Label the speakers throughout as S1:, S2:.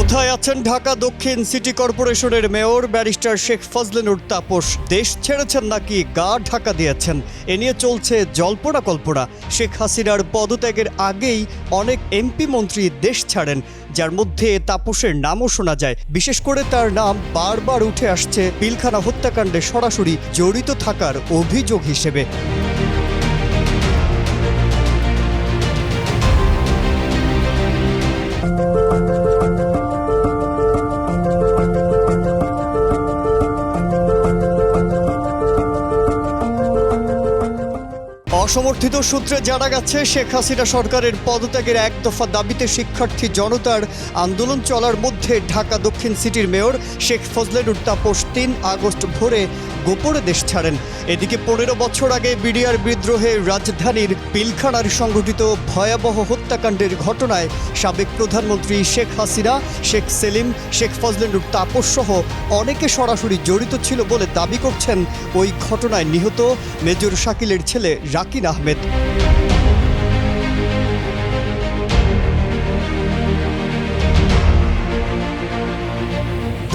S1: কোথায় আছেন ঢাকা দক্ষিণ সিটি কর্পোরেশনের মেয়র ব্যারিস্টার শেখ ফজলে নূর তাপস? দেশ ছেড়েছেন নাকি গা ঢাকা দিয়েছেন? এ নিয়ে চলছে জল্পনা কল্পনা। শেখ হাসিনার পদত্যাগের আগেই অনেক এমপি মন্ত্রী দেশ ছাড়েন, যার মধ্যে তাপসের নামও শোনা যায়। বিশেষ করে তার নাম বারবার উঠে আসছে পিলখানা হত্যাকাণ্ডে সরাসরি জড়িত থাকার অভিযোগ হিসেবে। অসমর্থিত সূত্রে জানা গেছে, শেখ হাসিনা সরকারের পদত্যাগের এক দফা দাবিতে শিক্ষার্থী জনতার আন্দোলন চলার মধ্যে ঢাকা দক্ষিণ সিটির মেয়র শেখ ফজলে নূর তাপস ৩ আগস্ট ভোরে গোপনে দেশ ছাড়েন। এদিকে ১৫ বছর আগে বিডিআর বিদ্রোহে রাজধানীর পিলখানার সংঘটিত ভয়াবহ হত্যাকাণ্ডের ঘটনায় সাবেক প্রধানমন্ত্রী শেখ হাসিনা, শেখ সেলিম, শেখ ফজলে নূর তাপস সহ অনেকে সরাসরি জড়িত ছিল বলে দাবি করছেন ওই ঘটনায় নিহত মেজর শাকিলের ছেলে রাকিন আহমেদ।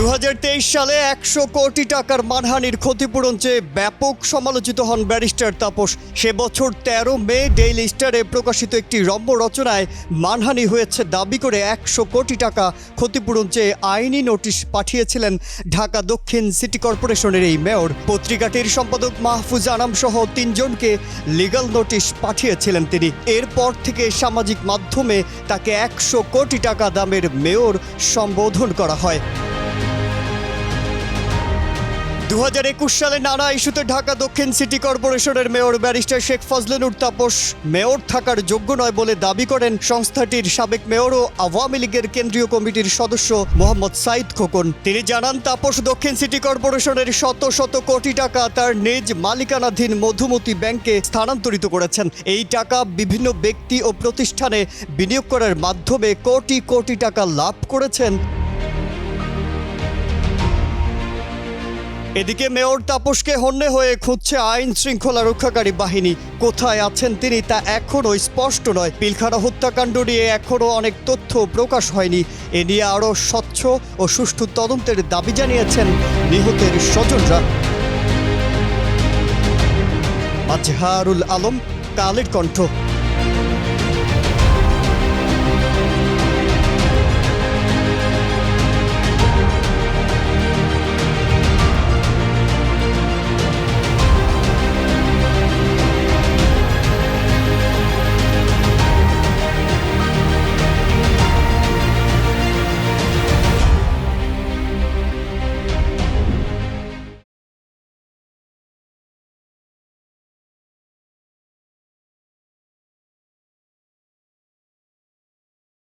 S1: ২০২৩ সালে ১০০ কোটি টাকার মানহানির ক্ষতিপূরণ চেয়ে ব্যাপক সমালোচিত হন ব্যারিস্টার তাপস। সে বছর ১৩ মে ডেইলি স্টারে প্রকাশিত একটি রম্য রচনায় মানহানি হয়েছে দাবি করে ১০০ কোটি টাকা ক্ষতিপূরণ চেয়ে আইনি নোটিশ পাঠিয়েছিলেন ঢাকা দক্ষিণ সিটি কর্পোরেশনের এই মেয়র। পত্রিকাটির সম্পাদক মাহফুজ আনাম সহ ৩ জনকে লিগ্যাল নোটিশ পাঠিয়েছিলেন তিনি। এরপর থেকে সামাজিক মাধ্যমে তাকে ১০০ কোটি টাকা দামের মেয়র সম্বোধন করা হয়। ২০২১ সালে নানা ইস্যুতে ঢাকা দক্ষিণ সিটি কর্পোরেশনের mayor barrister Sheikh Fazle Noor Taposh mayor থাকার যোগ্য নয় বলে দাবি করেন সংস্থাটির সাবেক মেয়র ও আওয়ামী লীগের কেন্দ্রীয় কমিটির সদস্য মোহাম্মদ সাইদ খোকন। তিনি জানান, তাপস দক্ষিণ সিটি কর্পোরেশনের শত শত কোটি টাকা তার নিজ মালিকানাধীন মধুমতি ব্যাংকে স্থানান্তরিত করেছেন। এই টাকা বিভিন্ন ব্যক্তি ও প্রতিষ্ঠানে বিনিয়োগ করার মাধ্যমে কোটি কোটি টাকা লাভ করেছেন। এদিকে মেয়র তাপসকে হন্যে হয়ে খুঁজছে আইন শৃঙ্খলা রক্ষাকারী বাহিনী। কোথায় আছেন তিনি তা এখনও স্পষ্ট নয়। পিলখানা হত্যাকাণ্ড নিয়ে এখনও অনেক তথ্য প্রকাশ হয়নি। এ নিয়ে আরও স্বচ্ছ ও সুষ্ঠু তদন্তের দাবি জানিয়েছেন নিহতের স্বজনরা। আজহারুল আলম, কালের কণ্ঠ।